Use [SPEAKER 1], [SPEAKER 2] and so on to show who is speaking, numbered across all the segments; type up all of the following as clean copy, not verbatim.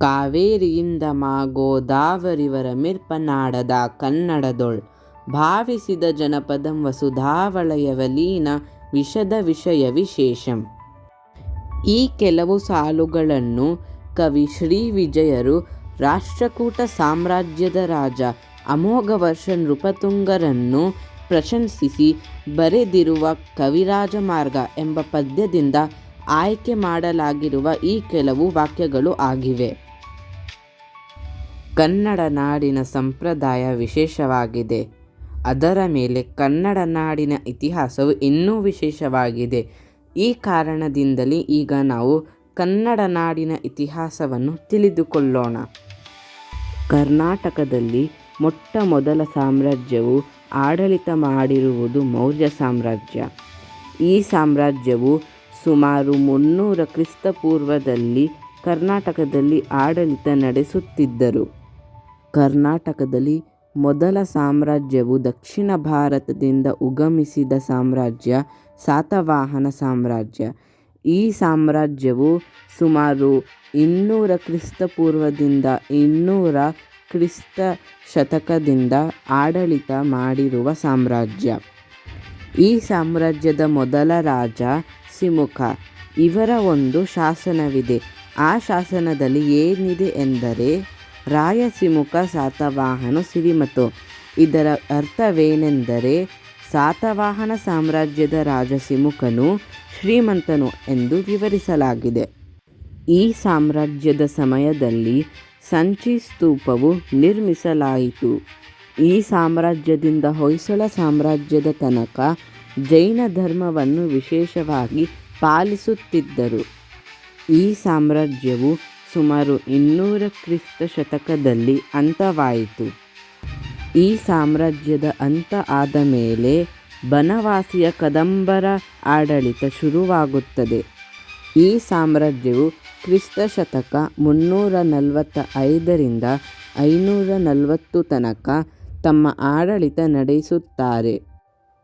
[SPEAKER 1] ಕಾವೇರಿಯಿಂದ ಮಾಗೋದಾವರಿವರ ಮಿರ್ಪನಾಡದ ಕನ್ನಡದೊಳ್ ಭಾವಿಸಿದ ಜನಪದಂ ವಸುಧಾವಳಯವಲೀನ ವಿಶದ ವಿಷಯ ವಿಶೇಷಂ. ಈ ಕೆಲವು ಸಾಲುಗಳನ್ನು ಕವಿ ಶ್ರೀ ವಿಜಯರು ರಾಷ್ಟ್ರಕೂಟ ಸಾಮ್ರಾಜ್ಯದ ರಾಜ ಅಮೋಘವರ್ಷ ನೃಪತುಂಗರನ್ನು ಪ್ರಶಂಸಿಸಿ ಬರೆದಿರುವ ಕವಿರಾಜಮಾರ್ಗ ಎಂಬ ಪದ್ಯದಿಂದ ಆಯ್ಕೆ ಮಾಡಲಾಗಿರುವ ಈ ಕೆಲವು ವಾಕ್ಯಗಳು ಆಗಿವೆ. ಕನ್ನಡ ನಾಡಿನ ಸಂಪ್ರದಾಯ ವಿಶೇಷವಾಗಿದೆ. ಅದರ ಮೇಲೆ ಕನ್ನಡ ನಾಡಿನ ಇತಿಹಾಸವು ಇನ್ನೂ ವಿಶೇಷವಾಗಿದೆ. ಈ ಕಾರಣದಿಂದಲೇ ಈಗ ನಾವು ಕನ್ನಡ ನಾಡಿನ ಇತಿಹಾಸವನ್ನು ತಿಳಿದುಕೊಳ್ಳೋಣ. ಕರ್ನಾಟಕದಲ್ಲಿ ಮೊಟ್ಟ ಮೊದಲ ಸಾಮ್ರಾಜ್ಯವು ಆಡಳಿತ ಮಾಡಿರುವುದು ಮೌರ್ಯ ಸಾಮ್ರಾಜ್ಯ. ಈ ಸಾಮ್ರಾಜ್ಯವು ಸುಮಾರು 300 ಕ್ರಿಸ್ತಪೂರ್ವದಲ್ಲಿ ಕರ್ನಾಟಕದಲ್ಲಿ ಆಡಳಿತ ನಡೆಸುತ್ತಿದ್ದರು. ಕರ್ನಾಟಕದಲ್ಲಿ ಮೊದಲ ಸಾಮ್ರಾಜ್ಯವು ದಕ್ಷಿಣ ಭಾರತದಿಂದ ಉಗಮಿಸಿದ ಸಾಮ್ರಾಜ್ಯ ಸಾತವಾಹನ ಸಾಮ್ರಾಜ್ಯ. ಈ ಸಾಮ್ರಾಜ್ಯವು ಸುಮಾರು 200 ಕ್ರಿಸ್ತಪೂರ್ವದಿಂದ 200 ಕ್ರಿಸ್ತ ಶತಕದಿಂದ ಆಡಳಿತ ಮಾಡಿರುವ ಸಾಮ್ರಾಜ್ಯ. ಈ ಸಾಮ್ರಾಜ್ಯದ ಮೊದಲ ರಾಜ ಸಿಮುಖ. ಇವರ ಒಂದು ಶಾಸನವಿದೆ. ಆ ಶಾಸನದಲ್ಲಿ ಏನಿದೆ ಎಂದರೆ, ರಾಯಸಿಮುಖ ಸಾತವಾಹನ ಸಿರಿಮತೋ. ಇದರ ಅರ್ಥವೇನೆಂದರೆ, ಸಾತವಾಹನ ಸಾಮ್ರಾಜ್ಯದ ರಾಜ ಸಿಮುಖನು ಶ್ರೀಮಂತನು ಎಂದು ವಿವರಿಸಲಾಗಿದೆ. ಈ ಸಾಮ್ರಾಜ್ಯದ ಸಮಯದಲ್ಲಿ ಸಂಚಿ ಸ್ತೂಪವು ನಿರ್ಮಿಸಲಾಯಿತು. ಈ ಸಾಮ್ರಾಜ್ಯದಿಂದ ಹೊಯ್ಸಳ ಸಾಮ್ರಾಜ್ಯದ ತನಕ ಜೈನ ಧರ್ಮವನ್ನು ವಿಶೇಷವಾಗಿ ಪಾಲಿಸುತ್ತಿದ್ದರು. ಈ ಸಾಮ್ರಾಜ್ಯವು ಸುಮಾರು 200 ಕ್ರಿಸ್ತ ಶತಕದಲ್ಲಿ ಅಂತ್ಯವಾಯಿತು. ಈ ಸಾಮ್ರಾಜ್ಯದ ಅಂತ್ಯ ಆದ ಮೇಲೆ ಬನವಾಸಿಯ ಕದಂಬರ ಆಡಳಿತ ಶುರುವಾಗುತ್ತದೆ. ಈ ಸಾಮ್ರಾಜ್ಯವು ಕ್ರಿಸ್ತ ಶತಕ 345ರಿಂದ 540 ತನಕ ತಮ್ಮ ಆಡಳಿತ ನಡೆಸುತ್ತಾರೆ.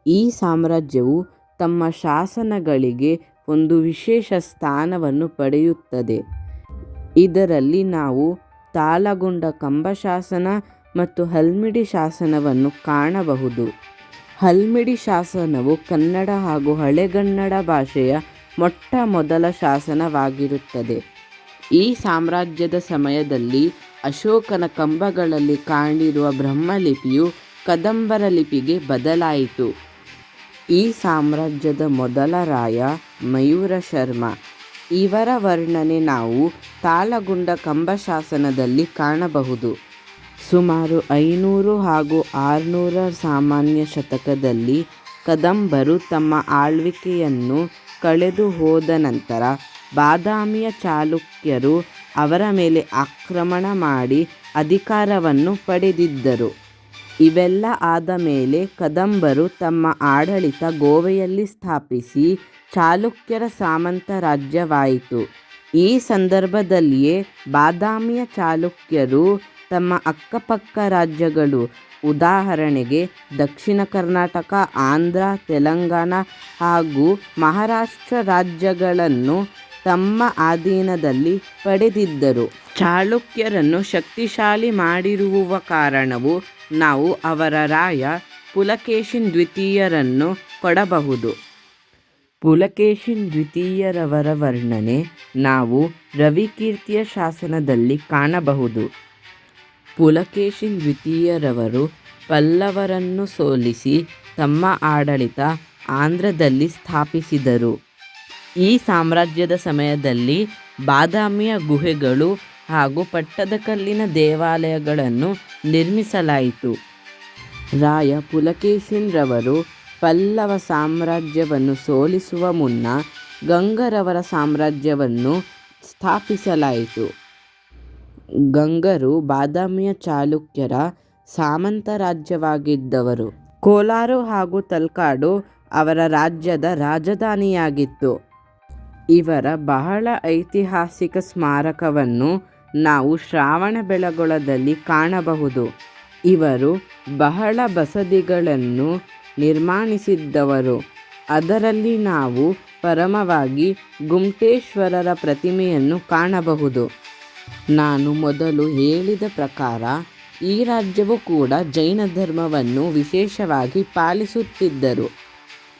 [SPEAKER 1] ಈ ಸಾಮ್ರಾಜ್ಯವು ತಮ್ಮ ಶಾಸನಗಳಿಗೆ ಒಂದು ವಿಶೇಷ ಸ್ಥಾನವನ್ನು ಪಡೆಯುತ್ತದೆ. ಇದರಲ್ಲಿ ನಾವು ತಾಳಗುಂಡ ಕಂಬ ಶಾಸನ ಮತ್ತು ಹಲ್ಮಿಡಿ ಶಾಸನವನ್ನು ಕಾಣಬಹುದು. ಹಲ್ಮಿಡಿ ಶಾಸನವು ಕನ್ನಡ ಹಾಗೂ ಹಳೆಗನ್ನಡ ಭಾಷೆಯ ಮೊಟ್ಟ ಮೊದಲ ಶಾಸನವಾಗಿರುತ್ತದೆ. ಈ ಸಾಮ್ರಾಜ್ಯದ ಸಮಯದಲ್ಲಿ ಅಶೋಕನ ಕಂಬಗಳಲ್ಲಿ ಕಾಣಿರುವ ಬ್ರಹ್ಮಲಿಪಿಯು ಕದಂಬರ ಲಿಪಿಗೆ ಬದಲಾಯಿತು. ಈ ಸಾಮ್ರಾಜ್ಯದ ಮೊದಲ ರಾಯ ಮಯೂರ ಶರ್ಮ. ಇವರ ವರ್ಣನೆ ನಾವು ತಾಳಗುಂಡ ಕಂಬ ಶಾಸನದಲ್ಲಿ ಕಾಣಬಹುದು. ಸುಮಾರು 500 ಹಾಗೂ 600 ಸಾಮಾನ್ಯ ಶತಕದಲ್ಲಿ ಕದಂಬರು ತಮ್ಮ ಆಳ್ವಿಕೆಯನ್ನು ಕಳೆದು ಹೋದ ನಂತರ ಬಾದಾಮಿಯ ಚಾಲುಕ್ಯರು ಅವರ ಮೇಲೆ ಆಕ್ರಮಣ ಮಾಡಿ ಅಧಿಕಾರವನ್ನು ಪಡೆದಿದ್ದರು. ಇವೆಲ್ಲ ಆದ ಮೇಲೆ ಕದಂಬರು ತಮ್ಮ ಆಡಳಿತ ಗೋವೆಯಲ್ಲಿ ಸ್ಥಾಪಿಸಿ ಚಾಲುಕ್ಯರ ಸಾಮಂತ ರಾಜ್ಯವಾಯಿತು. ಈ ಸಂದರ್ಭದಲ್ಲಿಯೇ ಬಾದಾಮಿಯ ಚಾಲುಕ್ಯರು ತಮ್ಮ ಅಕ್ಕಪಕ್ಕ ರಾಜ್ಯಗಳು, ಉದಾಹರಣೆಗೆ ದಕ್ಷಿಣ ಕರ್ನಾಟಕ, ಆಂಧ್ರ, ತೆಲಂಗಾಣ ಹಾಗೂ ಮಹಾರಾಷ್ಟ್ರ ರಾಜ್ಯಗಳನ್ನು ತಮ್ಮ ಅಧೀನದಲ್ಲಿ ಪಡೆದಿದ್ದರು. ಚಾಲುಕ್ಯರನ್ನು ಶಕ್ತಿಶಾಲಿ ಮಾಡಿರುವ ಕಾರಣವು ನಾವು ಅವರ ರಾಯ ಪುಲಕೇಶಿನ್ ದ್ವಿತೀಯರನ್ನು ಕೊಡಬಹುದು. ಪುಲಕೇಶಿನ್ ದ್ವಿತೀಯರವರ ವರ್ಣನೆ ನಾವು ರವಿಕೀರ್ತಿಯ ಶಾಸನದಲ್ಲಿ ಕಾಣಬಹುದು. ಪುಲಕೇಶಿನ್ ದ್ವಿತೀಯರವರು ಪಲ್ಲವರನ್ನು ಸೋಲಿಸಿ ತಮ್ಮ ಆಡಳಿತ ಆಂಧ್ರದಲ್ಲಿ ಸ್ಥಾಪಿಸಿದರು. ಈ ಸಾಮ್ರಾಜ್ಯದ ಸಮಯದಲ್ಲಿ ಬಾದಾಮಿಯ ಗುಹೆಗಳು ಹಾಗೂ ಪಟ್ಟದಕಲ್ಲಿನ ದೇವಾಲಯಗಳನ್ನು ನಿರ್ಮಿಸಲಾಯಿತು. ರಾಯ ಪುಲಕೇಶಿನ್ ರವರು ಪಲ್ಲವ ಸಾಮ್ರಾಜ್ಯವನ್ನು ಸೋಲಿಸುವ ಮುನ್ನ ಗಂಗರವರ ಸಾಮ್ರಾಜ್ಯವನ್ನು ಸ್ಥಾಪಿಸಲಾಯಿತು. ಗಂಗರು ಬಾದಾಮಿಯ ಚಾಲುಕ್ಯರ ಸಾಮಂತ ರಾಜ್ಯವಾಗಿದ್ದವರು. ಕೋಲಾರ ಹಾಗೂ ತಲಕಾಡು ಅವರ ರಾಜ್ಯದ ರಾಜಧಾನಿಯಾಗಿತ್ತು. ಇವರ ಬಹಳ ಐತಿಹಾಸಿಕ ಸ್ಮಾರಕವನ್ನು ನಾವು ಶ್ರವಣಬೆಳಗೊಳದಲ್ಲಿ ಕಾಣಬಹುದು. ಇವರು ಬಹಳ ಬಸದಿಗಳನ್ನು ನಿರ್ಮಿಸಿದ್ದವರು. ಅದರಲ್ಲಿ ನಾವು ಪರಮವಾಗಿ ಗುಮ್ಟೇಶ್ವರರ ಪ್ರತಿಮೆಯನ್ನು ಕಾಣಬಹುದು. ನಾನು ಮೊದಲು ಹೇಳಿದ ಪ್ರಕಾರ ಈ ರಾಜ್ಯವು ಕೂಡ ಜೈನ ಧರ್ಮವನ್ನು ವಿಶೇಷವಾಗಿ ಪಾಲಿಸುತ್ತಿದ್ದರು.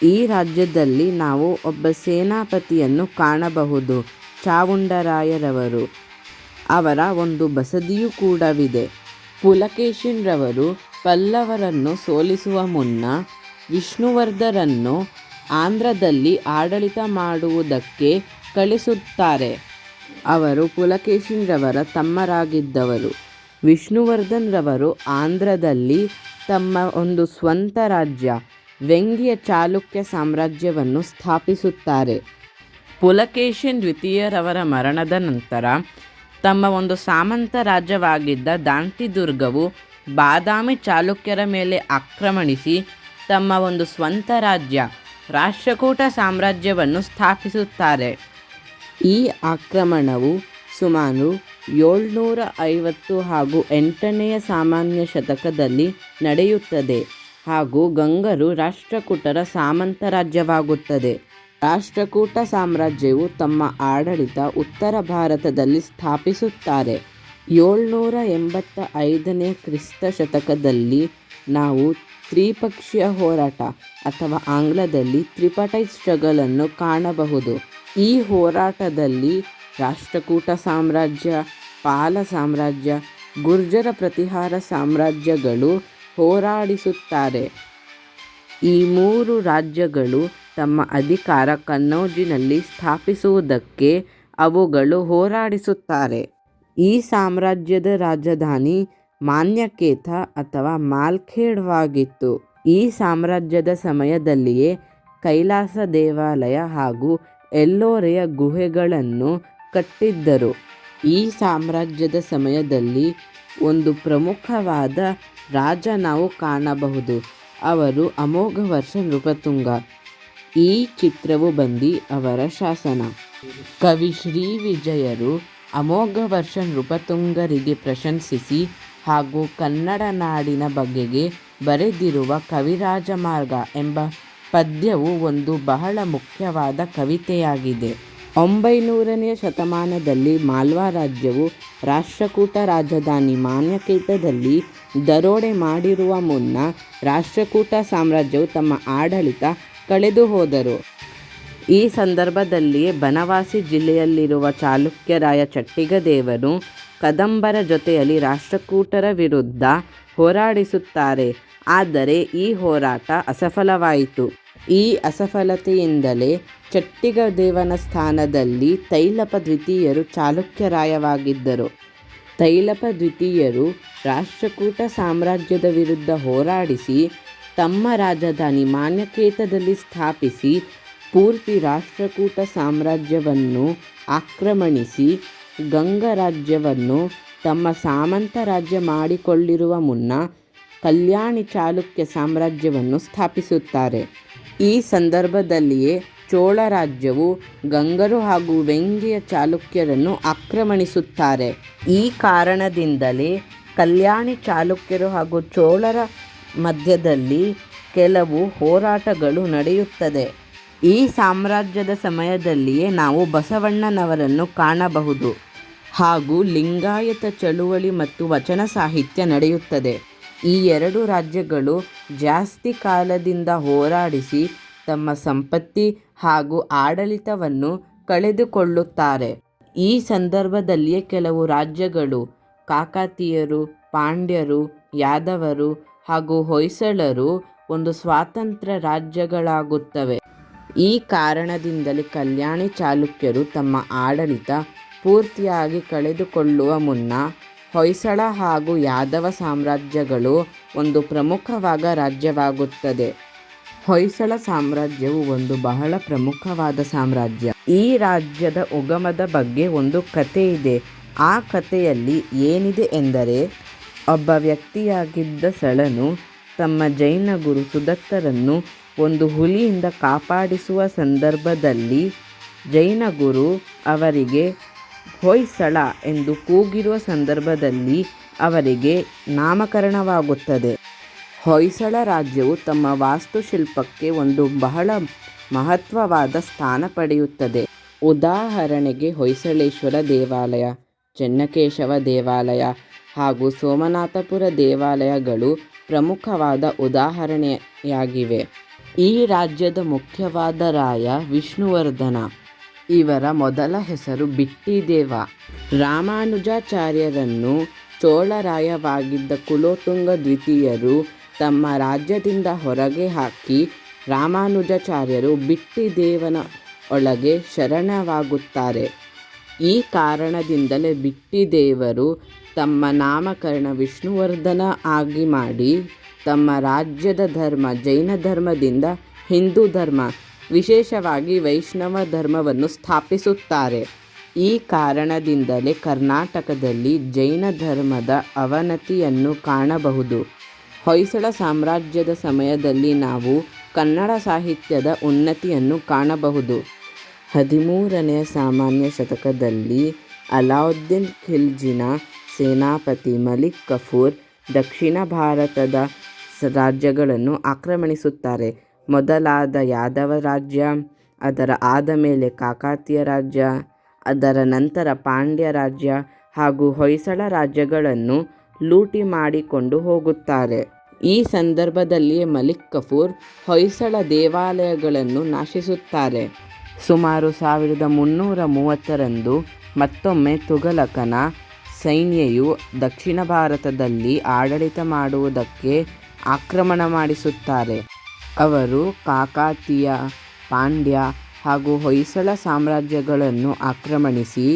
[SPEAKER 1] ಈ ರಾಜ್ಯದಲ್ಲಿ ನಾವು ಒಬ್ಬ ಸೇನಾಪತಿಯನ್ನು ಕಾಣಬಹುದು, ಚಾವುಂಡರಾಯರವರು. ಅವರ ಒಂದು ಬಸದಿಯೂ ಕೂಡವಿದೆ. ಪುಲಕೇಶಿನ್ರವರು ಪಲ್ಲವರನ್ನು ಸೋಲಿಸುವ ಮುನ್ನ ವಿಷ್ಣುವರ್ಧನರನ್ನು ಆಂಧ್ರದಲ್ಲಿ ಆಡಳಿತ ಮಾಡುವುದಕ್ಕೆ ಕಳಿಸುತ್ತಾರೆ. ಅವರು ಪುಲಕೇಶಿನ್ರವರ ತಮ್ಮರಾಗಿದ್ದವರು. ವಿಷ್ಣುವರ್ಧನ್ರವರು ಆಂಧ್ರದಲ್ಲಿ ತಮ್ಮ ಒಂದು ಸ್ವಂತ ರಾಜ್ಯ ವೆಂಗಿಯ ಚಾಲುಕ್ಯ ಸಾಮ್ರಾಜ್ಯವನ್ನು ಸ್ಥಾಪಿಸುತ್ತಾರೆ. ಪುಲಕೇಶಿನ್ ದ್ವಿತೀಯರವರ ಮರಣದ ನಂತರ ತಮ್ಮ ಒಂದು ಸಾಮಂತ ರಾಜ್ಯವಾಗಿದ್ದ ದಾಂತಿದುರ್ಗವು ಬಾದಾಮಿ ಚಾಲುಕ್ಯರ ಮೇಲೆ ಆಕ್ರಮಣಿಸಿ ತಮ್ಮ ಒಂದು ಸ್ವಂತ ರಾಜ್ಯ ರಾಷ್ಟ್ರಕೂಟ ಸಾಮ್ರಾಜ್ಯವನ್ನು ಸ್ಥಾಪಿಸುತ್ತಾರೆ. ಈ ಆಕ್ರಮಣವು ಸುಮಾರು 750 ಹಾಗೂ 8ನೇ ಸಾಮಾನ್ಯ ಶತಕದಲ್ಲಿ ನಡೆಯುತ್ತದೆ ಹಾಗೂ ಗಂಗರು ರಾಷ್ಟ್ರಕೂಟರ ಸಾಮಂತ ರಾಜ್ಯವಾಗುತ್ತದೆ. ರಾಷ್ಟ್ರಕೂಟ ಸಾಮ್ರಾಜ್ಯವು ತಮ್ಮ ಆಡಳಿತ ಉತ್ತರ ಭಾರತದಲ್ಲಿ ಸ್ಥಾಪಿಸುತ್ತಾರೆ. 785ನೇ ಕ್ರಿಸ್ತ ಶತಕದಲ್ಲಿ ನಾವು ತ್ರಿಪಕ್ಷೀಯ ಹೋರಾಟ ಅಥವಾ ಆಂಗ್ಲದಲ್ಲಿ ತ್ರಿಪಾರ್ಟೈಟ್ ಸ್ಟ್ರಗಲ್ ಅನ್ನು ಕಾಣಬಹುದು. ಈ ಹೋರಾಟದಲ್ಲಿ ರಾಷ್ಟ್ರಕೂಟ ಸಾಮ್ರಾಜ್ಯ, ಪಾಲ ಸಾಮ್ರಾಜ್ಯ, ಗುರ್ಜರ ಪ್ರತಿಹಾರ ಸಾಮ್ರಾಜ್ಯಗಳು ಹೋರಾಡಿಸುತ್ತಾರೆ. ಈ 3 ರಾಜ್ಯಗಳು ತಮ್ಮ ಅಧಿಕಾರ ಕನ್ನೌಜಿನಲ್ಲಿ ಸ್ಥಾಪಿಸುವುದಕ್ಕೆ ಅವುಗಳು ಹೋರಾಡಿಸುತ್ತಾರೆ. ಈ ಸಾಮ್ರಾಜ್ಯದ ರಾಜಧಾನಿ ಮಾನ್ಯಕೇತ ಅಥವಾ ಮಾಲ್ಖೇಡ್ವಾಗಿತ್ತು. ಈ ಸಾಮ್ರಾಜ್ಯದ ಸಮಯದಲ್ಲಿಯೇ ಕೈಲಾಸ ದೇವಾಲಯ ಹಾಗೂ ಎಲ್ಲೋರೆಯ ಗುಹೆಗಳನ್ನು ಕಟ್ಟಿದ್ದರು. ಈ ಸಾಮ್ರಾಜ್ಯದ ಸಮಯದಲ್ಲಿ ಒಂದು ಪ್ರಮುಖವಾದ ರಾಜ ನಾವು ಕಾಣಬಹುದು. ಅವರು ಅಮೋಘವರ್ಷ ನೃಪತುಂಗ. ಈ ಚಿತ್ರವು ಬಂದು ಅವರ ಶಾಸನ. ಕವಿ ಶ್ರೀ ವಿಜಯರು ಅಮೋಘವರ್ಷ ನೃಪತುಂಗರಿಗೆ ಪ್ರಶಂಸಿಸಿ ಹಾಗೂ ಕನ್ನಡ ನಾಡಿನ ಬಗೆಗೆ ಬರೆದಿರುವ ಕವಿರಾಜಮಾರ್ಗ ಎಂಬ ಪದ್ಯವು ಒಂದು ಬಹಳ ಮುಖ್ಯವಾದ ಕವಿತೆಯಾಗಿದೆ. 900ನೇ ಶತಮಾನದಲ್ಲಿ ಮಾಲ್ವಾ ರಾಜ್ಯವು ರಾಷ್ಟ್ರಕೂಟ ರಾಜಧಾನಿ ಮಾನ್ಯಕೇತದಲ್ಲಿ ದರೋಡೆ ಮಾಡಿರುವ ಮುನ್ನ ರಾಷ್ಟ್ರಕೂಟ ಸಾಮ್ರಾಜ್ಯವು ತಮ್ಮ ಆಡಳಿತ ಕಳೆದು ಹೋದರು. ಈ ಸಂದರ್ಭದಲ್ಲಿಯೇ ಬನವಾಸಿ ಜಿಲ್ಲೆಯಲ್ಲಿರುವ ಚಾಲುಕ್ಯರಾಯ ಚಟ್ಟಿಗದೇವನು ಕದಂಬರ ಜೊತೆಯಲ್ಲಿ ರಾಷ್ಟ್ರಕೂಟರ ವಿರುದ್ಧ ಹೋರಾಡಿಸುತ್ತಾರೆ. ಆದರೆ ಈ ಹೋರಾಟ ಅಸಫಲವಾಯಿತು. ಈ ಅಸಫಲತೆಯಿಂದಲೇ ಚಟ್ಟಿಗದೇವನ ಸ್ಥಾನದಲ್ಲಿ ತೈಲಪ ದ್ವಿತೀಯರು ಚಾಲುಕ್ಯರಾಯವಾಗಿದ್ದರು. ತೈಲಪ ದ್ವಿತೀಯರು ರಾಷ್ಟ್ರಕೂಟ ಸಾಮ್ರಾಜ್ಯದ ವಿರುದ್ಧ ಹೋರಾಡಿಸಿ ತಮ್ಮ ರಾಜಧಾನಿ ಮಾನ್ಯಕೇತದಲ್ಲಿ ಸ್ಥಾಪಿಸಿ ಪೂರ್ತಿ ರಾಷ್ಟ್ರಕೂಟ ಸಾಮ್ರಾಜ್ಯವನ್ನು ಆಕ್ರಮಣಿಸಿ ಗಂಗ ರಾಜ್ಯವನ್ನು ತಮ್ಮ ಸಾಮಂತ ರಾಜ್ಯ ಮಾಡಿಕೊಳ್ಳಿರುವ ಮುನ್ನ ಕಲ್ಯಾಣಿ ಚಾಲುಕ್ಯ ಸಾಮ್ರಾಜ್ಯವನ್ನು ಸ್ಥಾಪಿಸುತ್ತಾರೆ. ಈ ಸಂದರ್ಭದಲ್ಲಿಯೇ ಚೋಳ ರಾಜ್ಯವು ಗಂಗರು ಹಾಗೂ ವೆಂಗಿಯ ಚಾಲುಕ್ಯರನ್ನು ಆಕ್ರಮಣಿಸುತ್ತಾರೆ. ಈ ಕಾರಣದಿಂದಲೇ ಕಲ್ಯಾಣಿ ಚಾಲುಕ್ಯರು ಹಾಗೂ ಚೋಳರ ಮಧ್ಯದಲ್ಲಿ ಕೆಲವು ಹೋರಾಟಗಳು ನಡೆಯುತ್ತದೆ. ಈ ಸಾಮ್ರಾಜ್ಯದ ಸಮಯದಲ್ಲಿಯೇ ನಾವು ಬಸವಣ್ಣನವರನ್ನು ಕಾಣಬಹುದು ಹಾಗೂ ಲಿಂಗಾಯತ ಚಳುವಳಿ ಮತ್ತು ವಚನ ಸಾಹಿತ್ಯ ನಡೆಯುತ್ತದೆ. ಈ 2 ರಾಜ್ಯಗಳು ಜಾಸ್ತಿ ಕಾಲದಿಂದ ಹೋರಾಡಿಸಿ ತಮ್ಮ ಸಂಪತ್ತಿ ಹಾಗೂ ಆಡಳಿತವನ್ನು ಕಳೆದುಕೊಳ್ಳುತ್ತಾರೆ. ಈ ಸಂದರ್ಭದಲ್ಲಿಯೇ ಕೆಲವು ರಾಜ್ಯಗಳು ಕಾಕತೀಯರು, ಪಾಂಡ್ಯರು, ಯಾದವರು ಹಾಗೂ ಹೊಯ್ಸಳರು ಒಂದು ಸ್ವತಂತ್ರ ರಾಜ್ಯಗಳಾಗುತ್ತವೆ. ಈ ಕಾರಣದಿಂದಲೇ ಕಲ್ಯಾಣಿ ಚಾಲುಕ್ಯರು ತಮ್ಮ ಆಡಳಿತ ಪೂರ್ತಿಯಾಗಿ ಕಳೆದುಕೊಳ್ಳುವ ಮುನ್ನ ಹೊಯ್ಸಳ ಹಾಗೂ ಯಾದವ ಸಾಮ್ರಾಜ್ಯಗಳು ಒಂದು ಪ್ರಮುಖವಾದ ರಾಜ್ಯವಾಗುತ್ತದೆ. ಹೊಯ್ಸಳ ಸಾಮ್ರಾಜ್ಯವು ಒಂದು ಬಹಳ ಪ್ರಮುಖವಾದ ಸಾಮ್ರಾಜ್ಯ. ಈ ರಾಜ್ಯದ ಉಗಮದ ಬಗ್ಗೆ ಒಂದು ಕಥೆ ಇದೆ. ಆ ಕಥೆಯಲ್ಲಿ ಏನಿದೆ ಎಂದರೆ, ಒಬ್ಬ ವ್ಯಕ್ತಿಯಾಗಿದ್ದ ಸಳನು ತಮ್ಮ ಜೈನ ಗುರು ಸುದತ್ತರನ್ನು ಒಂದು ಹುಲಿಯಿಂದ ಕಾಪಾಡಿಸುವ ಸಂದರ್ಭದಲ್ಲಿ ಜೈನ ಗುರು ಅವರಿಗೆ ಹೊಯ್ಸಳ ಎಂದು ಕೂಗಿರುವ ಸಂದರ್ಭದಲ್ಲಿ ಅವರಿಗೆ ನಾಮಕರಣವಾಗುತ್ತದೆ. ಹೊಯ್ಸಳ ರಾಜ್ಯವು ತಮ್ಮ ವಾಸ್ತುಶಿಲ್ಪಕ್ಕೆ ಒಂದು ಬಹಳ ಮಹತ್ವವಾದ ಸ್ಥಾನ ಪಡೆಯುತ್ತದೆ. ಉದಾಹರಣೆಗೆ ಹೊಯ್ಸಳೇಶ್ವರ ದೇವಾಲಯ, ಚೆನ್ನಕೇಶವ ದೇವಾಲಯ ಹಾಗೂ ಸೋಮನಾಥಪುರ ದೇವಾಲಯಗಳು ಪ್ರಮುಖವಾದ ಉದಾಹರಣೆಯಾಗಿವೆ. ಈ ರಾಜ್ಯದ ಮುಖ್ಯವಾದ ರಾಯ ವಿಷ್ಣುವರ್ಧನ. ಇವರ ಮೊದಲ ಹೆಸರು ಬಿಟ್ಟಿದೇವ. ರಾಮಾನುಜಾಚಾರ್ಯರನ್ನು ಚೋಳರಾಯವಾಗಿದ್ದ ಕುಲೋತ್ತುಂಗ ದ್ವಿತೀಯರು ತಮ್ಮ ರಾಜ್ಯದಿಂದ ಹೊರಗೆ ಹಾಕಿ ರಾಮಾನುಜಾಚಾರ್ಯರು ಬಿಟ್ಟಿದೇವನ ಒಳಗೆ ಶರಣವಾಗುತ್ತಾರೆ. ಈ ಕಾರಣದಿಂದಲೇ ಬಿಟ್ಟಿದೇವರು ತಮ್ಮ ನಾಮಕರಣ ವಿಷ್ಣುವರ್ಧನ ಆಗಿ ಮಾಡಿ ತಮ್ಮ ರಾಜ್ಯದ ಧರ್ಮ ಜೈನ ಧರ್ಮದಿಂದ ಹಿಂದೂ ಧರ್ಮ, ವಿಶೇಷವಾಗಿ ವೈಷ್ಣವ ಧರ್ಮವನ್ನು ಸ್ಥಾಪಿಸುತ್ತಾರೆ. ಈ ಕಾರಣದಿಂದಲೇ ಕರ್ನಾಟಕದಲ್ಲಿ ಜೈನ ಧರ್ಮದ ಅವನತಿಯನ್ನು ಕಾಣಬಹುದು. ಹೊಯ್ಸಳ ಸಾಮ್ರಾಜ್ಯದ ಸಮಯದಲ್ಲಿ ನಾವು ಕನ್ನಡ ಸಾಹಿತ್ಯದ ಉನ್ನತಿಯನ್ನು ಕಾಣಬಹುದು. 13ನೇ ಸಾಮಾನ್ಯ ಶತಕದಲ್ಲಿ ಅಲಾವುದ್ದೀನ್ ಖಿಲ್ಜಿನ ಸೇನಾಪತಿ ಮಲಿಕ್ ಕಫೂರ್ ದಕ್ಷಿಣ ಭಾರತದ ರಾಜ್ಯಗಳನ್ನು ಆಕ್ರಮಣಿಸುತ್ತಾರೆ. ಮೊದಲಾದ ಯಾದವ ರಾಜ್ಯ, ಅದರ ಆದ ಮೇಲೆ ಕಾಕತೀಯ ರಾಜ್ಯ, ಅದರ ನಂತರ ಪಾಂಡ್ಯ ರಾಜ್ಯ ಹಾಗೂ ಹೊಯ್ಸಳ ರಾಜ್ಯಗಳನ್ನು ಲೂಟಿ ಮಾಡಿಕೊಂಡು ಹೋಗುತ್ತಾರೆ. ಈ ಸಂದರ್ಭದಲ್ಲಿಯೇ ಮಲಿಕ್ ಕಫೂರ್ ಹೊಯ್ಸಳ ದೇವಾಲಯಗಳನ್ನು ನಾಶಿಸುತ್ತಾರೆ. ಸುಮಾರು 1330ರಂದು ಮತ್ತೊಮ್ಮೆ ತುಘಲಕನ ಸೈನ್ಯವು ದಕ್ಷಿಣ ಭಾರತದಲ್ಲಿ ಆಡಳಿತ ಮಾಡುವುದಕ್ಕೆ ಆಕ್ರಮಣ ಮಾಡಿಸುತ್ತಾರೆ. ಅವರು ಕಾಕತೀಯ, ಪಾಂಡ್ಯ ಹಾಗೂ ಹೊಯ್ಸಳ ಸಾಮ್ರಾಜ್ಯಗಳನ್ನು ಆಕ್ರಮಣಿಸಿ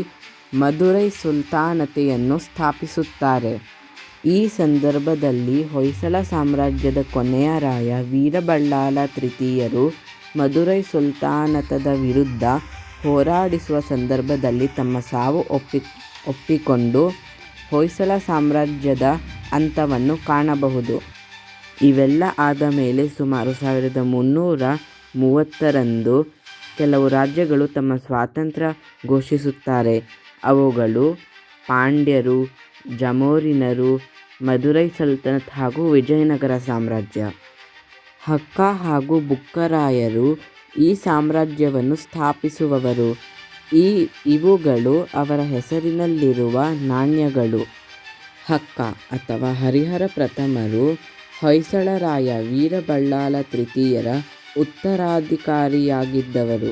[SPEAKER 1] ಮದುರೈ ಸುಲ್ತಾನತೆಯನ್ನು ಸ್ಥಾಪಿಸುತ್ತಾರೆ. ಈ ಸಂದರ್ಭದಲ್ಲಿ ಹೊಯ್ಸಳ ಸಾಮ್ರಾಜ್ಯದ ಕೊನೆಯ ರಾಯ ವೀರಬಳ್ಳಾಲ ತೃತೀಯರು ಮದುರೈ ಸುಲ್ತಾನತದ ವಿರುದ್ಧ ಹೋರಾಡಿಸುವ ಸಂದರ್ಭದಲ್ಲಿ ತಮ್ಮ ಸಾವು ಒಪ್ಪಿಕೊಂಡು ಹೊಯ್ಸಳ ಸಾಮ್ರಾಜ್ಯದ ಅಂತವನ್ನು ಕಾಣಬಹುದು. ಇವೆಲ್ಲ ಆದ ಮೇಲೆ ಸುಮಾರು 1330ರಂದು ಕೆಲವು ರಾಜ್ಯಗಳು ತಮ್ಮ ಸ್ವಾತಂತ್ರ್ಯ ಘೋಷಿಸುತ್ತಾರೆ. ಅವುಗಳು ಪಾಂಡ್ಯರು, ಜಮೋರಿನರು, ಮದುರೈ ಸಲ್ತನತ್ ಹಾಗೂ ವಿಜಯನಗರ ಸಾಮ್ರಾಜ್ಯ. ಹಕ್ಕ ಹಾಗೂ ಬುಕ್ಕರಾಯರು ಈ ಸಾಮ್ರಾಜ್ಯವನ್ನು ಸ್ಥಾಪಿಸುವವರು. ಇವುಗಳು ಅವರ ಹೆಸರಿನಲ್ಲಿರುವ ನಾಣ್ಯಗಳು. ಹಕ್ಕ ಅಥವಾ ಹರಿಹರ ಪ್ರಥಮರು ಹೊಯ್ಸಳ ರಾಯ ವೀರಬಳ್ಳಾಲ ತೃತೀಯರ ಉತ್ತರಾಧಿಕಾರಿಯಾಗಿದ್ದವರು.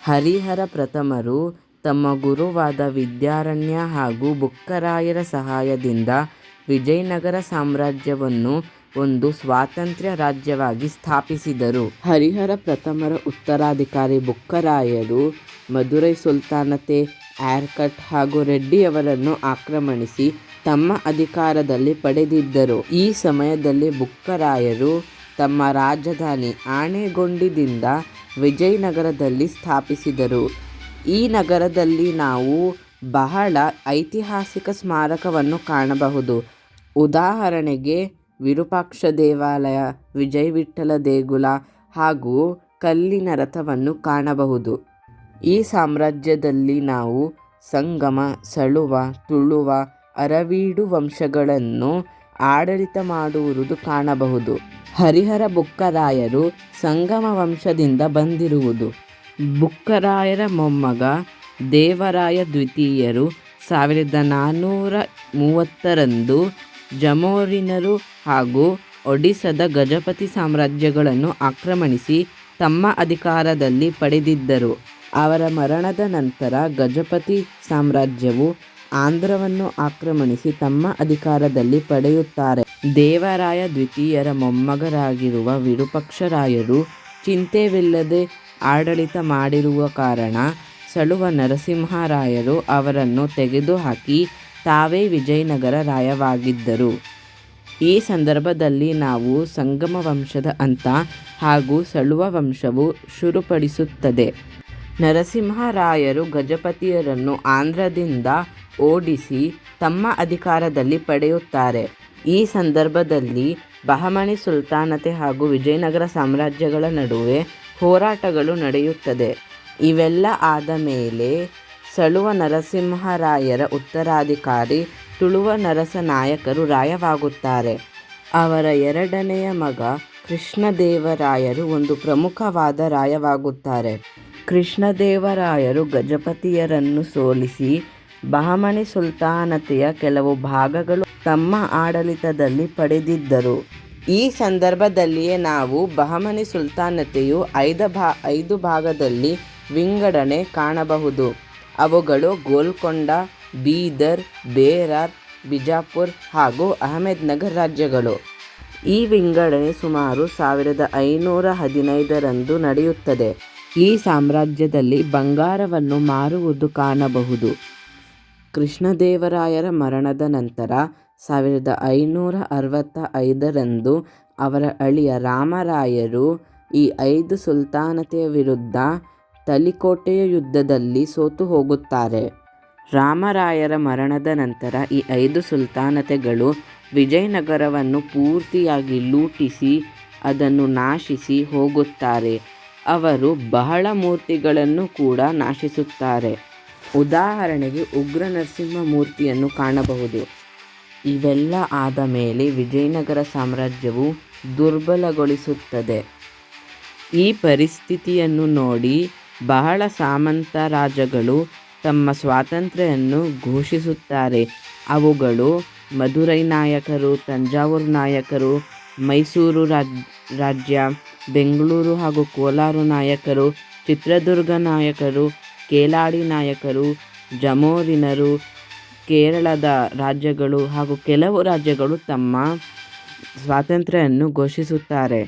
[SPEAKER 1] ಹರಿಹರ ಪ್ರಥಮರು ತಮ್ಮ ಗುರುವಾದ ವಿದ್ಯಾರಣ್ಯ ಹಾಗೂ ಬುಕ್ಕರಾಯರ ಸಹಾಯದಿಂದ ವಿಜಯನಗರ ಸಾಮ್ರಾಜ್ಯವನ್ನು ಒಂದು ಸ್ವಾತಂತ್ರ್ಯ ರಾಜ್ಯವಾಗಿ ಸ್ಥಾಪಿಸಿದರು. ಹರಿಹರ ಪ್ರಥಮರ ಉತ್ತರಾಧಿಕಾರಿ ಬುಕ್ಕರಾಯರು ಮದುರೈ ಸುಲ್ತಾನತೆ, ಆರ್ಕಾಟ್ ಹಾಗೂ ರೆಡ್ಡಿಯವರನ್ನು ಆಕ್ರಮಣಿಸಿ ತಮ್ಮ ಅಧಿಕಾರದಲ್ಲಿ ಪಡೆದಿದ್ದರು. ಈ ಸಮಯದಲ್ಲಿ ಬುಕ್ಕರಾಯರು ತಮ್ಮ ರಾಜಧಾನಿ ಆನೆಗೊಂಡಿದಿಂದ ವಿಜಯನಗರದಲ್ಲಿ ಸ್ಥಾಪಿಸಿದರು. ಈ ನಗರದಲ್ಲಿ ನಾವು ಬಹಳ ಐತಿಹಾಸಿಕ ಸ್ಮಾರಕವನ್ನು ಕಾಣಬಹುದು. ಉದಾಹರಣೆಗೆ ವಿರೂಪಾಕ್ಷ ದೇವಾಲಯ, ವಿಜಯವಿಠ್ಠಲ ದೇಗುಲ ಹಾಗೂ ಕಲ್ಲಿನ ರಥವನ್ನು ಕಾಣಬಹುದು. ಈ ಸಾಮ್ರಾಜ್ಯದಲ್ಲಿ ನಾವು ಸಂಗಮ, ಸಳುವ, ತುಳುವ, ಅರವೀಡು ವಂಶಗಳನ್ನು ಆಡಳಿತ ಮಾಡುವುದು ಕಾಣಬಹುದು. ಹರಿಹರ ಬುಕ್ಕರಾಯರು ಸಂಗಮ ವಂಶದಿಂದ ಬಂದಿರುವುದು. ಬುಕ್ಕರಾಯರ ಮೊಮ್ಮಗ ದೇವರಾಯ ದ್ವಿತೀಯರು 1430ರಂದು ಜಮೋರಿನರು ಹಾಗೂ ಒಡಿಸ್ಸಾದ ಗಜಪತಿ ಸಾಮ್ರಾಜ್ಯಗಳನ್ನು ಆಕ್ರಮಣಿಸಿ ತಮ್ಮ ಅಧಿಕಾರದಲ್ಲಿ ಪಡೆದಿದ್ದರು. ಅವರ ಮರಣದ ನಂತರ ಗಜಪತಿ ಸಾಮ್ರಾಜ್ಯವು ಆಂಧ್ರವನ್ನು ಆಕ್ರಮಣಿಸಿ ತಮ್ಮ ಅಧಿಕಾರದಲ್ಲಿ ಪಡೆಯುತ್ತಾರೆ. ದೇವರಾಯ ದ್ವಿತೀಯರ ಮೊಮ್ಮಗರಾಗಿರುವ ವಿರೂಪಾಕ್ಷರಾಯರು ಚಿಂತೆವಿಲ್ಲದೆ ಆಡಳಿತ ಮಾಡಿರುವ ಕಾರಣ ಸಳುವ ನರಸಿಂಹರಾಯರು ಅವರನ್ನು ತೆಗೆದುಹಾಕಿ ತಾವೇ ವಿಜಯನಗರ ರಾಯವಾಗಿದ್ದರು. ಈ ಸಂದರ್ಭದಲ್ಲಿ ನಾವು ಸಂಗಮ ವಂಶದ ಅಂತ ಹಾಗೂ ಸಳುವ ವಂಶವು ಶುರುಪಡಿಸುತ್ತದೆ. ನರಸಿಂಹರಾಯರು ಗಜಪತಿಯರನ್ನು ಆಂಧ್ರದಿಂದ ಓಡಿಸಿ ತಮ್ಮ ಅಧಿಕಾರದಲ್ಲಿ ಪಡೆಯುತ್ತಾರೆ. ಈ ಸಂದರ್ಭದಲ್ಲಿ ಬಹಮನಿ ಸುಲ್ತಾನತೆ ಹಾಗೂ ವಿಜಯನಗರ ಸಾಮ್ರಾಜ್ಯಗಳ ನಡುವೆ ಹೋರಾಟಗಳು ನಡೆಯುತ್ತದೆ. ಇವೆಲ್ಲ ಆದ ಮೇಲೆ ಸಳುವ ನರಸಿಂಹರಾಯರ ಉತ್ತರಾಧಿಕಾರಿ ತುಳುವ ನರಸನಾಯಕರು ರಾಯವಾಗುತ್ತಾರೆ. ಅವರ ಎರಡನೆಯ ಮಗ ಕೃಷ್ಣದೇವರಾಯರು ಒಂದು ಪ್ರಮುಖವಾದ ರಾಯವಾಗುತ್ತಾರೆ. ಕೃಷ್ಣದೇವರಾಯರು ಗಜಪತಿಯರನ್ನು ಸೋಲಿಸಿ ಬಹಮನಿ ಸುಲ್ತಾನತೆಯ ಕೆಲವು ಭಾಗಗಳು ತಮ್ಮ ಆಡಳಿತದಲ್ಲಿ ಪಡೆದಿದ್ದರು. ಈ ಸಂದರ್ಭದಲ್ಲಿಯೇ ನಾವು ಬಹಮನಿ ಸುಲ್ತಾನತೆಯು 5 ಭಾಗದಲ್ಲಿ ವಿಂಗಡಣೆ ಕಾಣಬಹುದು. ಅವುಗಳು ಗೋಲ್ಕೊಂಡ, ಬೀದರ್, ಬೇರಾರ್, ಬಿಜಾಪುರ್ ಹಾಗೂ ಅಹಮದ್ನಗರ್ ರಾಜ್ಯಗಳು. ಈ ವಿಂಗಡಣೆ ಸುಮಾರು 1515ರಂದು ನಡೆಯುತ್ತದೆ. ಈ ಸಾಮ್ರಾಜ್ಯದಲ್ಲಿ ಬಂಗಾರವನ್ನು ಮಾರುವುದು ಕಾಣಬಹುದು. ಕೃಷ್ಣದೇವರಾಯರ ಮರಣದ ನಂತರ 1565ರಂದು ಅವರ ಅಳಿಯ ರಾಮರಾಯರು ಈ 5 ಸುಲ್ತಾನತೆಯ ವಿರುದ್ಧ ತಲಿಕೋಟೆಯ ಯುದ್ಧದಲ್ಲಿ ಸೋತು ಹೋಗುತ್ತಾರೆ. ರಾಮರಾಯರ ಮರಣದ ನಂತರ ಈ 5 ಸುಲ್ತಾನತೆಗಳು ವಿಜಯನಗರವನ್ನು ಪೂರ್ತಿಯಾಗಿ ಲೂಟಿಸಿ ಅದನ್ನು ನಾಶಿಸಿ ಹೋಗುತ್ತಾರೆ. ಅವರು ಬಹಳ ಮೂರ್ತಿಗಳನ್ನು ಕೂಡ ನಾಶಿಸುತ್ತಾರೆ. ಉದಾಹರಣೆಗೆ ಉಗ್ರ ನರಸಿಂಹ ಮೂರ್ತಿಯನ್ನು ಕಾಣಬಹುದು. ಇವೆಲ್ಲ ಆದ ಮೇಲೆ ವಿಜಯನಗರ ಸಾಮ್ರಾಜ್ಯವು ದುರ್ಬಲಗೊಳಿಸುತ್ತದೆ. ಈ ಪರಿಸ್ಥಿತಿಯನ್ನು ನೋಡಿ ಬಹಳ ಸಾಮಂತ ರಾಜಗಳು ತಮ್ಮ ಸ್ವಾತಂತ್ರ್ಯವನ್ನು ಘೋಷಿಸುತ್ತಾರೆ. ಅವುಗಳು ಮದುರೈ ನಾಯಕರು, ತಂಜಾವೂರು ನಾಯಕರು, ಮೈಸೂರು ರಾಜ್ಯ, ಬೆಂಗಳೂರು ಹಾಗೂ ಕೋಲಾರ ನಾಯಕರು, ಚಿತ್ರದುರ್ಗ ನಾಯಕರು, ಕೇಲಾಡಿ ನಾಯಕರು, ಜಮೋರಿನರು, ಕೇರಳದ ರಾಜ್ಯಗಳು ಹಾಗೂ ಕೆಲವು ರಾಜ್ಯಗಳು ತಮ್ಮ ಸ್ವಾತಂತ್ರ್ಯವನ್ನು ಘೋಷಿಸುತ್ತಾರೆ.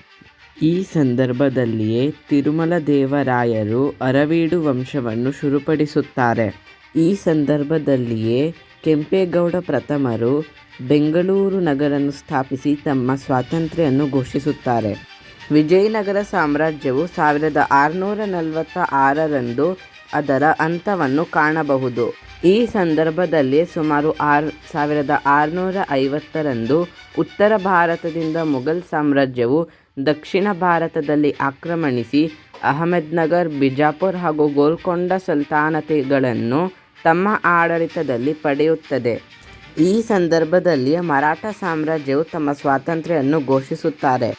[SPEAKER 1] ಈ ಸಂದರ್ಭದಲ್ಲಿಯೇ ತಿರುಮಲ ದೇವರಾಯರು ಅರವೀಡು ವಂಶವನ್ನು ಶುರುಪಡಿಸುತ್ತಾರೆ. ಈ ಸಂದರ್ಭದಲ್ಲಿಯೇ ಕೆಂಪೇಗೌಡ ಪ್ರಥಮರು ಬೆಂಗಳೂರು ನಗರವನ್ನು ಸ್ಥಾಪಿಸಿ ತಮ್ಮ ಸ್ವಾತಂತ್ರ್ಯವನ್ನು ಘೋಷಿಸುತ್ತಾರೆ. ವಿಜಯನಗರ ಸಾಮ್ರಾಜ್ಯವು 1646ರಂದು ಅದರ ಅಂತವನ್ನು ಕಾಣಬಹುದು. ಈ ಸಂದರ್ಭದಲ್ಲಿ ಸುಮಾರು 1650ರಂದು ಉತ್ತರ ಭಾರತದಿಂದ ಮುಘಲ್ ಸಾಮ್ರಾಜ್ಯವು ದಕ್ಷಿಣ ಭಾರತದಲ್ಲಿ ಆಕ್ರಮಣಿಸಿ ಅಹಮದ್ನಗರ್, ಬಿಜಾಪುರ್ ಹಾಗೂ ಗೋಲ್ಕೊಂಡ ಸುಲ್ತಾನತೆಗಳನ್ನು ತಮ್ಮ ಆಡಳಿತದಲ್ಲಿ ಪಡೆಯುತ್ತದೆ. ಈ ಸಂದರ್ಭದಲ್ಲಿ ಮರಾಠ ಸಾಮ್ರಾಜ್ಯವು ತಮ್ಮ ಸ್ವಾತಂತ್ರ್ಯವನ್ನು ಘೋಷಿಸುತ್ತಾರೆ.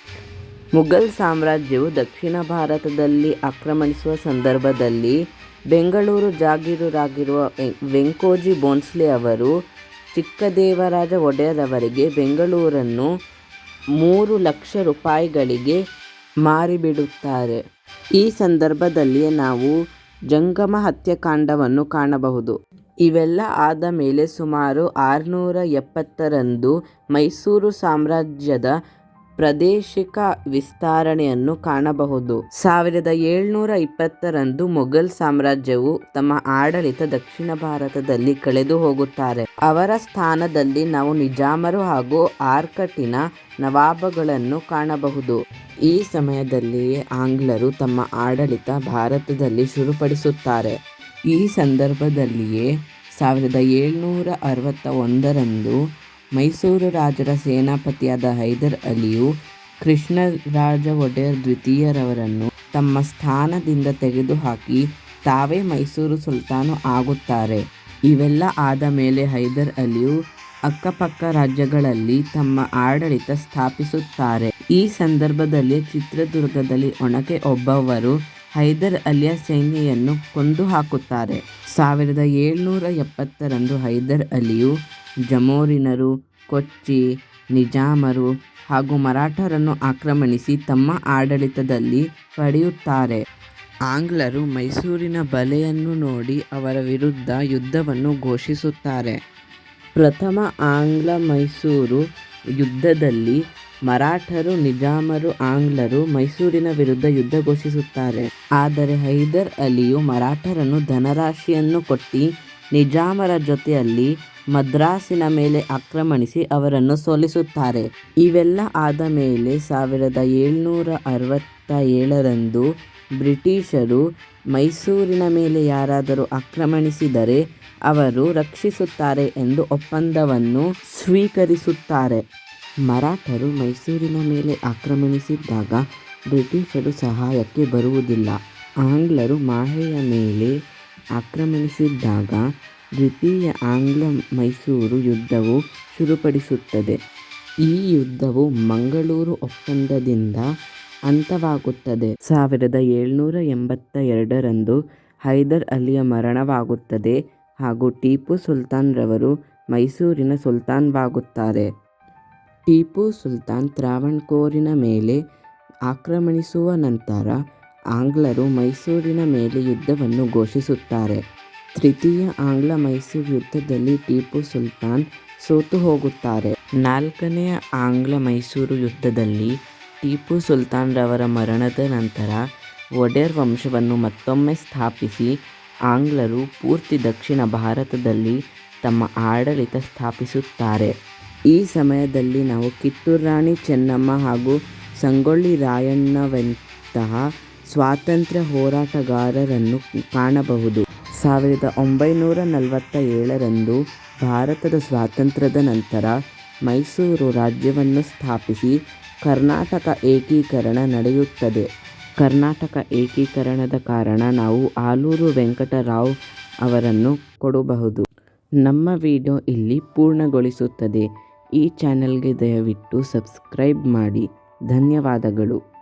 [SPEAKER 1] ಮುಘಲ್ ಸಾಮ್ರಾಜ್ಯವು ದಕ್ಷಿಣ ಭಾರತದಲ್ಲಿ ಆಕ್ರಮಣಿಸುವ ಸಂದರ್ಭದಲ್ಲಿ ಬೆಂಗಳೂರು ಜಾಗೀರುರಾಗಿರುವ ವೆಂಕೋಜಿ ಭೋಂಸ್ಲೆ ಅವರು ಚಿಕ್ಕದೇವರಾಜ ಒಡೆಯರ್ ಅವರಿಗೆ ಬೆಂಗಳೂರನ್ನು 3 ಲಕ್ಷ ರೂಪಾಯಿಗಳಿಗೆ ಮಾರಿಬಿಡುತ್ತಾರೆ. ಈ ಸಂದರ್ಭದಲ್ಲಿಯೇ ನಾವು ಜಂಗಮ ಹತ್ಯಾಕಾಂಡವನ್ನು ಕಾಣಬಹುದು. ಇವೆಲ್ಲ ಆದ ಮೇಲೆ ಸುಮಾರು 670ರಂದು ಮೈಸೂರು ಸಾಮ್ರಾಜ್ಯದ ಪ್ರಾದೇಶಿಕ ವಿಸ್ತರಣೆಯನ್ನು ಕಾಣಬಹುದು. 1720ರಂದು ಮೊಘಲ್ ಸಾಮ್ರಾಜ್ಯವು ತಮ್ಮ ಆಡಳಿತ ದಕ್ಷಿಣ ಭಾರತದಲ್ಲಿ ಕಳೆದು ಹೋಗುತ್ತಾರೆ. ಅವರ ಸ್ಥಾನದಲ್ಲಿ ನಾವು ನಿಜಾಮರು ಹಾಗೂ ಆರ್ಕಟಿನ ನವಾಬಗಳನ್ನು ಕಾಣಬಹುದು. ಈ ಸಮಯದಲ್ಲಿಯೇ ಆಂಗ್ಲರು ತಮ್ಮ ಆಡಳಿತ ಭಾರತದಲ್ಲಿ ಶುರುಪಡಿಸುತ್ತಾರೆ. ಈ ಸಂದರ್ಭದಲ್ಲಿಯೇ 1761ರಂದು ಮೈಸೂರು ರಾಜರ ಸೇನಾಪತಿಯಾದ ಹೈದರ್ ಅಲಿಯು ಕೃಷ್ಣರಾಜ ಒಡೆಯರ್ ದ್ವಿತೀಯರವರನ್ನು ತಮ್ಮ ಸ್ಥಾನದಿಂದ ತೆಗೆದುಹಾಕಿ ತಾವೇ ಮೈಸೂರು ಸುಲ್ತಾನು ಆಗುತ್ತಾರೆ. ಇವೆಲ್ಲ ಆದ ಮೇಲೆ ಹೈದರ್ ಅಲಿಯು ಅಕ್ಕಪಕ್ಕ ರಾಜ್ಯಗಳಲ್ಲಿ ತಮ್ಮ ಆಡಳಿತ ಸ್ಥಾಪಿಸುತ್ತಾರೆ. ಈ ಸಂದರ್ಭದಲ್ಲಿ ಚಿತ್ರದುರ್ಗದಲ್ಲಿ ಒನಕೆ ಓಬವ್ವರು ಹೈದರ್ ಅಲಿಯ ಸೈನ್ಯವನ್ನು ಕೊಂದು ಹಾಕುತ್ತಾರೆ. 1770ರಂದು ಹೈದರ್ ಅಲಿಯು ಜಮೋರಿನರು, ಕೊಚ್ಚಿ, ನಿಜಾಮರು ಹಾಗೂ ಮರಾಠರನ್ನು ಆಕ್ರಮಣಿಸಿ ತಮ್ಮ ಆಡಳಿತದಲ್ಲಿ ಪಡೆಯುತ್ತಾರೆ. ಆಂಗ್ಲರು ಮೈಸೂರಿನ ಬಲೆಯನ್ನು ನೋಡಿ ಅವರ ವಿರುದ್ಧ ಯುದ್ಧವನ್ನು ಘೋಷಿಸುತ್ತಾರೆ. ಪ್ರಥಮ ಆಂಗ್ಲ-ಮೈಸೂರು ಯುದ್ಧದಲ್ಲಿ ಮರಾಠರು, ನಿಜಾಮರು, ಆಂಗ್ಲರು ಮೈಸೂರಿನ ವಿರುದ್ಧ ಯುದ್ಧ ಘೋಷಿಸುತ್ತಾರೆ. ಆದರೆ ಹೈದರ್ ಅಲಿಯು ಮರಾಠರನ್ನು ಧನರಾಶಿಯನ್ನು ಕೊಟ್ಟು ನಿಜಾಮರ ಜೊತೆಯಲ್ಲಿ ಮದ್ರಾಸಿನ ಮೇಲೆ ಆಕ್ರಮಣಿಸಿ ಅವರನ್ನು ಸೋಲಿಸುತ್ತಾರೆ. ಇವೆಲ್ಲ ಆದ ಮೇಲೆ 1767ರಂದು ಬ್ರಿಟಿಷರು ಮೈಸೂರಿನ ಮೇಲೆ ಯಾರಾದರೂ ಆಕ್ರಮಣಿಸಿದರೆ ಅವರು ರಕ್ಷಿಸುತ್ತಾರೆ ಎಂದು ಒಪ್ಪಂದವನ್ನು ಸ್ವೀಕರಿಸುತ್ತಾರೆ. ಮರಾಠರು ಮೈಸೂರಿನ ಮೇಲೆ ಆಕ್ರಮಣಿಸಿದಾಗ ಬ್ರಿಟಿಷರು ಸಹಾಯಕ್ಕೆ ಬರುವುದಿಲ್ಲ. ಆಂಗ್ಲರು ಮಾಹೆಯ ಮೇಲೆ ಆಕ್ರಮಣಿಸಿದಾಗ ದ್ವಿತೀಯ ಆಂಗ್ಲ-ಮೈಸೂರು ಯುದ್ಧವು ಶುರುಪಡಿಸುತ್ತದೆ. ಈ ಯುದ್ಧವು ಮಂಗಳೂರು ಒಪ್ಪಂದದಿಂದ ಅಂತ್ಯವಾಗುತ್ತದೆ. 1782ರಂದು ಹೈದರ್ ಅಲಿಯ ಮರಣವಾಗುತ್ತದೆ. ಹಾಗೂ ಟಿಪ್ಪು ಸುಲ್ತಾನ್ ರವರು ಮೈಸೂರಿನ ಸುಲ್ತಾನವಾಗುತ್ತಾರೆ. ಟಿಪ್ಪು ಸುಲ್ತಾನ್ ತ್ರಾವಣಕೋರಿನ ಮೇಲೆ ಆಕ್ರಮಣಿಸುವ ನಂತರ ಆಂಗ್ಲರು ಮೈಸೂರಿನ ಮೇಲೆ ಯುದ್ಧವನ್ನು ಘೋಷಿಸುತ್ತಾರೆ. ತೃತೀಯ ಆಂಗ್ಲ-ಮೈಸೂರು ಯುದ್ಧದಲ್ಲಿ ಟಿಪ್ಪು ಸುಲ್ತಾನ್ ಸೋತು ಹೋಗುತ್ತಾರೆ. ನಾಲ್ಕನೆಯ ಆಂಗ್ಲ-ಮೈಸೂರು ಯುದ್ಧದಲ್ಲಿ ಟಿಪ್ಪು ಸುಲ್ತಾನ್ ರವರ ಮರಣದ ನಂತರ ಒಡೆಯರ್ ವಂಶವನ್ನು ಮತ್ತೊಮ್ಮೆ ಸ್ಥಾಪಿಸಿ ಆಂಗ್ಲರು ಪೂರ್ತಿ ದಕ್ಷಿಣ ಭಾರತದಲ್ಲಿ ತಮ್ಮ ಆಡಳಿತ ಸ್ಥಾಪಿಸುತ್ತಾರೆ. ಈ ಸಮಯದಲ್ಲಿ ನಾವು ಕಿತ್ತೂರು ರಾಣಿ ಚೆನ್ನಮ್ಮ ಹಾಗೂ ಸಂಗೊಳ್ಳಿ ರಾಯಣ್ಣನಂತಹ ಸ್ವಾತಂತ್ರ್ಯ ಹೋರಾಟಗಾರರನ್ನು ಕಾಣಬಹುದು. 1947ರಂದು ಭಾರತದ ಸ್ವಾತಂತ್ರ್ಯದ ನಂತರ ಮೈಸೂರು ರಾಜ್ಯವನ್ನು ಸ್ಥಾಪಿಸಿ ಕರ್ನಾಟಕ ಏಕೀಕರಣ ನಡೆಯುತ್ತದೆ. ಕರ್ನಾಟಕ ಏಕೀಕರಣದ ಕಾರಣ ನಾವು ಆಲೂರು ವೆಂಕಟರಾವ್ ಅವರನ್ನು ಕೊಡಬಹುದು. ನಮ್ಮ ವಿಡಿಯೋ ಇಲ್ಲಿ ಪೂರ್ಣಗೊಳಿಸುತ್ತದೆ. ಈ ಚಾನೆಲ್ಗೆ ದಯವಿಟ್ಟು ಸಬ್ಸ್ಕ್ರೈಬ್ ಮಾಡಿ. ಧನ್ಯವಾದಗಳು.